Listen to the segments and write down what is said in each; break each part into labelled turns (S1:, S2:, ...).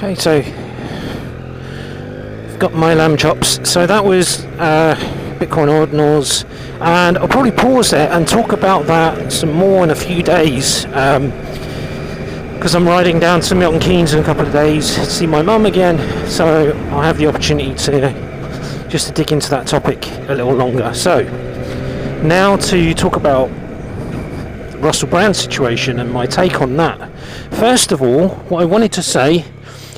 S1: Okay, so I've got my lamb chops. So that was Bitcoin Ordinals, and I'll probably pause there and talk about that some more in a few days, because I'm riding down to Milton Keynes in a couple of days to see my mum again, so I'll have the opportunity to dig into that topic a little longer. So now to talk about the Russell Brand situation and my take on that. First of all, what I wanted to say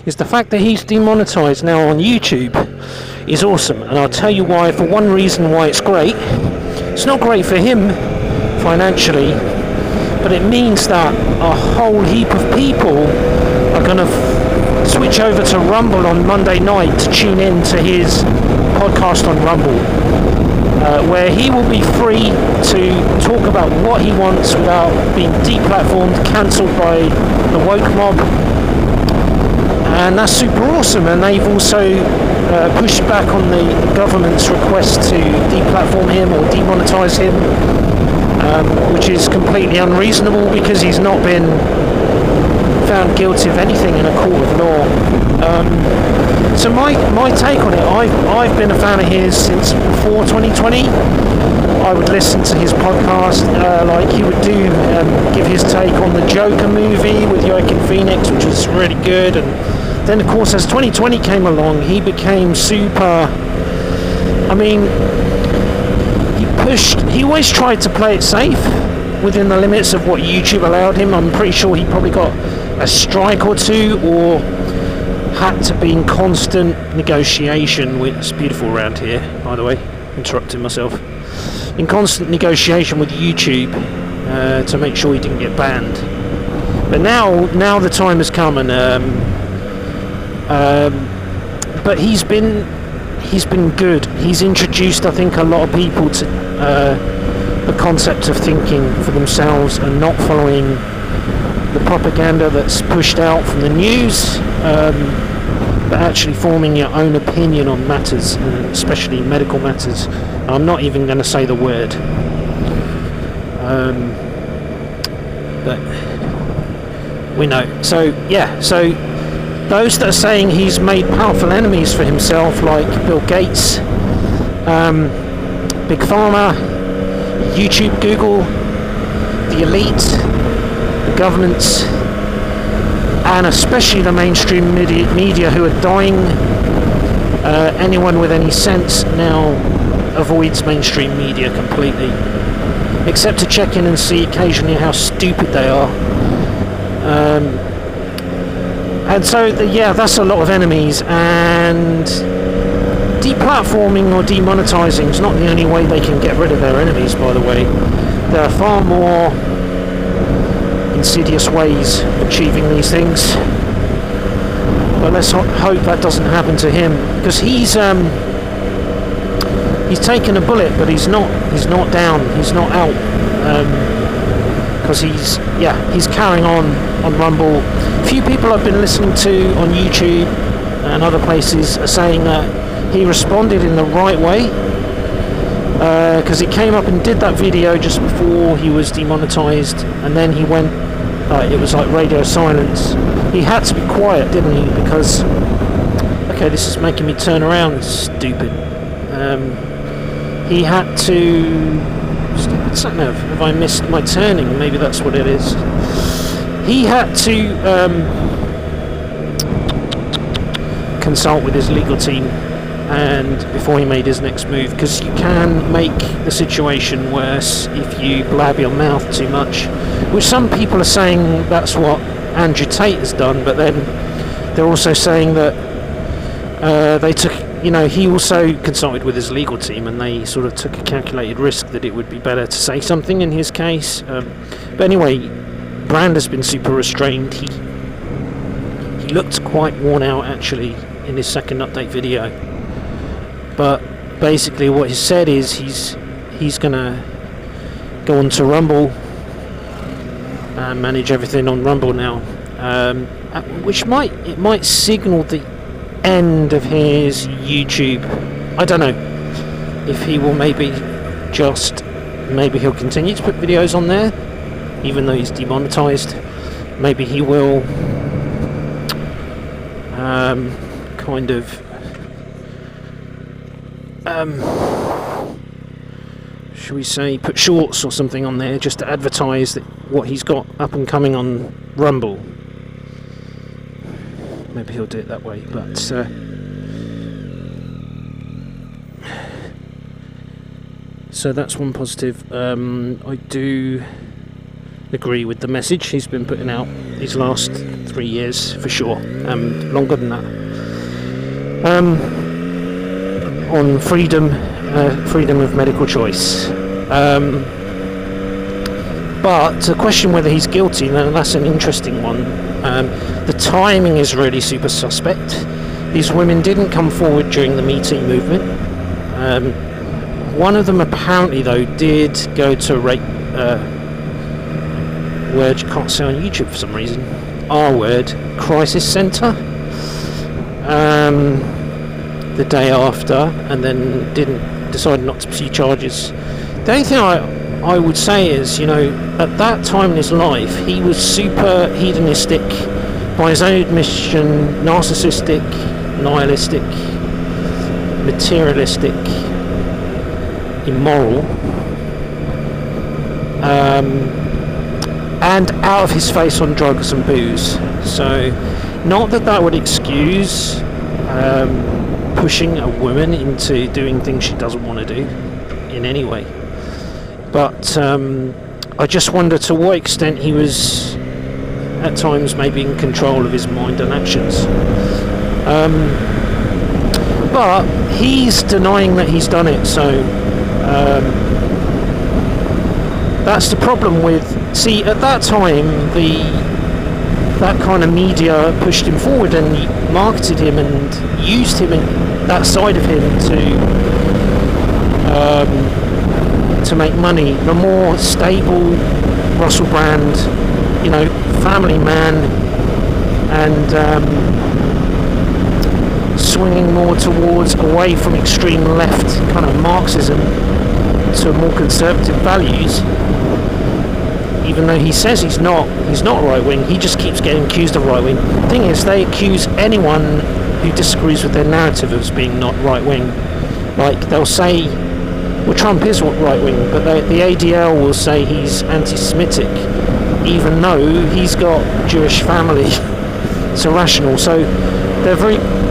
S1: is the fact that he's demonetized now on YouTube is awesome, and I'll tell you why. For one reason why it's great. It's not great for him financially, but it means that a whole heap of people are going to switch over to Rumble on Monday night to tune in to his podcast on Rumble, where he will be free to talk about what he wants without being deplatformed, cancelled by the woke mob. And that's super awesome. And they've also pushed back on the government's request to deplatform him or demonetize him, which is completely unreasonable because he's not been found guilty of anything in a court of law. So my take on it, I've been a fan of his since before 2020. I would listen to his podcast, like he would do, give his take on the Joker movie with Joaquin Phoenix, which was really good. And then, of course, as 2020 came along, he became super. I mean, he always tried to play it safe within the limits of what YouTube allowed him. I'm pretty sure he probably got a strike or two, or had to be in constant negotiation with. It's beautiful around here, by the way. Interrupting myself. In constant negotiation with YouTube to make sure he didn't get banned. But now the time has come, and but he's been good. He's introduced, I think, a lot of people to the concept of thinking for themselves and not following the propaganda that's pushed out from the news, but actually forming your own opinion on matters, especially medical matters. I'm not even going to say the word, but we know. So yeah, so those that are saying he's made powerful enemies for himself, like Bill Gates, Big Pharma, YouTube, Google, the elite, the governments, and especially the mainstream media who are dying. Anyone with any sense now avoids mainstream media completely, except to check in and see occasionally how stupid they are. And so, that's a lot of enemies, and deplatforming or demonetizing is not the only way they can get rid of their enemies, by the way. There are far more insidious ways of achieving these things. But let's hope that doesn't happen to him, because he's taken a bullet, but he's not down, he's not out, because he's carrying on Rumble. A few people I've been listening to on YouTube and other places are saying that he responded in the right way, because he came up and did that video just before he was demonetized, and then he went, it was like radio silence. He had to be quiet, didn't he? Because, okay, this is making me turn around, stupid. He had to... Stupid sat-nav, have I missed my turning? Maybe that's what it is. He had to consult with his legal team and before he made his next move, because you can make the situation worse if you blab your mouth too much, which some people are saying that's what Andrew Tate has done, but then they're also saying that he also consulted with his legal team, and they sort of took a calculated risk that it would be better to say something in his case. But anyway, Brand has been super restrained. He looked quite worn out actually in his second update video. But basically what he said is he's gonna go on to Rumble and manage everything on Rumble now, which might signal the end of his YouTube. I don't know if he will maybe he'll continue to put videos on there even though he's demonetized. Maybe he will kind of should we say put shorts or something on there just to advertise that what he's got up and coming on Rumble. Maybe he'll do it that way, but so that's one positive. I do agree with the message he's been putting out these last 3 years for sure, longer than that, on freedom of medical choice. But to question whether he's guilty, that's an interesting one. The timing is really super suspect. These women didn't come forward during the Me Too movement. One of them apparently, though, did go to a rape word you can't say on YouTube for some reason. R-word crisis centre the day after, and then decided not to pursue charges. The only thing I would say is, at that time in his life, he was super hedonistic, by his own admission, narcissistic, nihilistic, materialistic, immoral, and out of his face on drugs and booze. So, not that would excuse pushing a woman into doing things she doesn't want to do in any way. But I just wonder to what extent he was at times maybe in control of his mind and actions. But he's denying that he's done it, so that's the problem with... See, at that time, that kind of media pushed him forward and marketed him and used him in that side of him to make money. The more stable Russell Brand, family man, and swinging more towards away from extreme left kind of Marxism to more conservative values. Even though he says he's not right-wing, he just keeps getting accused of right-wing. The thing is, they accuse anyone who disagrees with their narrative as being not right-wing. Like, they'll say, well, Trump is right-wing, but the ADL will say he's anti-Semitic, even though he's got Jewish family. It's irrational. So they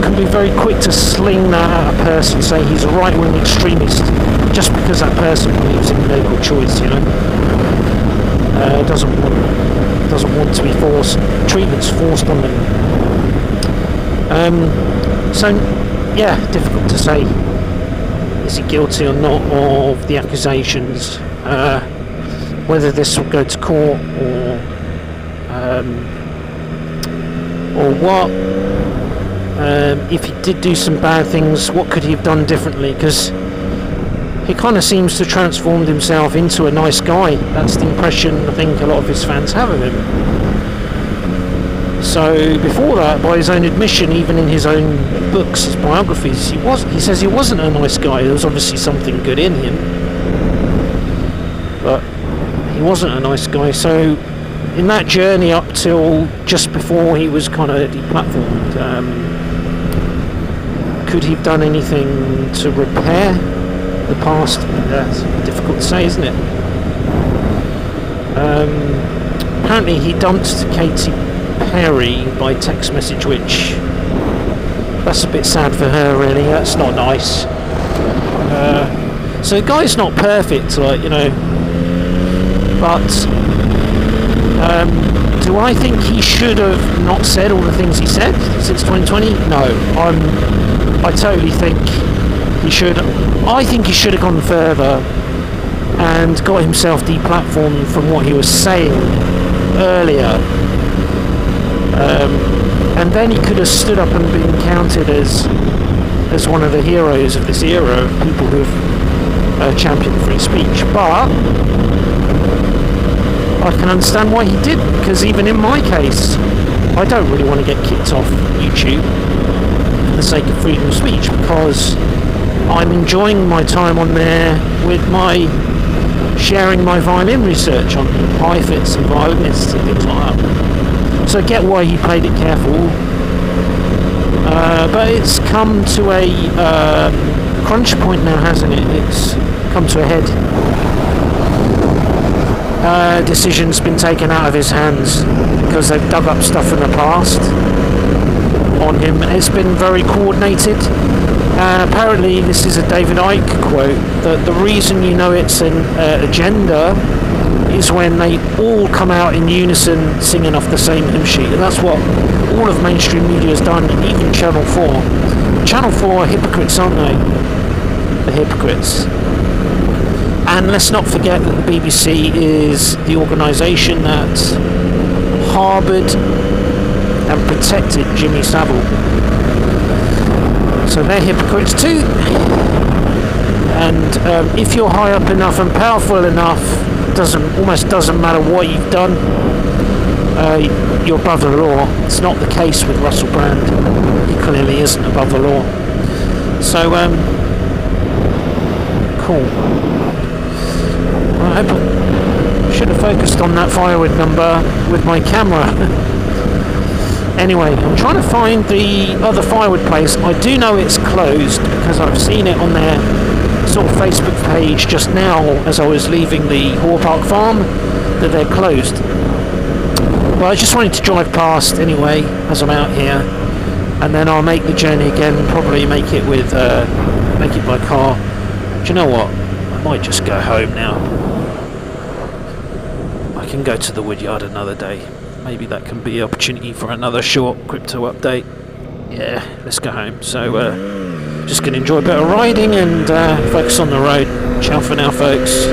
S1: can be very quick to sling that at a person, say he's a right-wing extremist, just because that person believes in medical choice, doesn't want to be forced, treatments forced on them. So yeah, difficult to say, is he guilty or not of the accusations, whether this will go to court or what. If he did do some bad things, what could he have done differently? Because he kind of seems to have transformed himself into a nice guy. That's the impression I think a lot of his fans have of him. So before that, by his own admission, even in his own books, his biographies, he says he wasn't a nice guy. There was obviously something good in him, but he wasn't a nice guy. So in that journey up till just before he was kind of deplatformed, could he have done anything to repair the past? That's difficult to say, isn't it? Apparently he dumped Katy Perry by text message, which that's a bit sad for her, really. That's not nice. So the guy's not perfect, but do I think he should have not said all the things he said since 2020? No, I totally think he should. I think he should have gone further and got himself deplatformed from what he was saying earlier, and then he could have stood up and been counted as one of the heroes of this era of people who've championed free speech. But I can understand why he did, because even in my case, I don't really want to get kicked off YouTube for the sake of freedom of speech, because I'm enjoying my time on there with sharing my violin research on high fits and violinists and things like that. So I get why he played it careful. But it's come to a crunch point now, hasn't it? It's come to a head. Decision's been taken out of his hands because they've dug up stuff in the past on him. It's been very coordinated. Apparently this is a David Icke quote, that the reason you know it's an agenda is when they all come out in unison singing off the same hymn sheet, and that's what all of mainstream media has done, even Channel 4. Channel 4 are hypocrites, aren't they? They're hypocrites. And let's not forget that the BBC is the organisation that harboured and protected Jimmy Savile. So they're hypocrites too. And if you're high up enough and powerful enough, almost doesn't matter what you've done, you're above the law. It's not the case with Russell Brand. He clearly isn't above the law. So cool. I hope I should have focused on that firewood number with my camera. Anyway, I'm trying to find the other firewood place. I do know it's closed because I've seen it on their sort of Facebook page just now as I was leaving the Hoar Park Farm, that they're closed. But I just wanted to drive past anyway as I'm out here, and then I'll make the journey again. Probably make it by car. Do you know what? I might just go home now. I can go to the woodyard another day. Maybe that can be an opportunity for another short crypto update. Yeah, let's go home. So, just going to enjoy a bit of riding and focus on the road. Ciao for now, folks.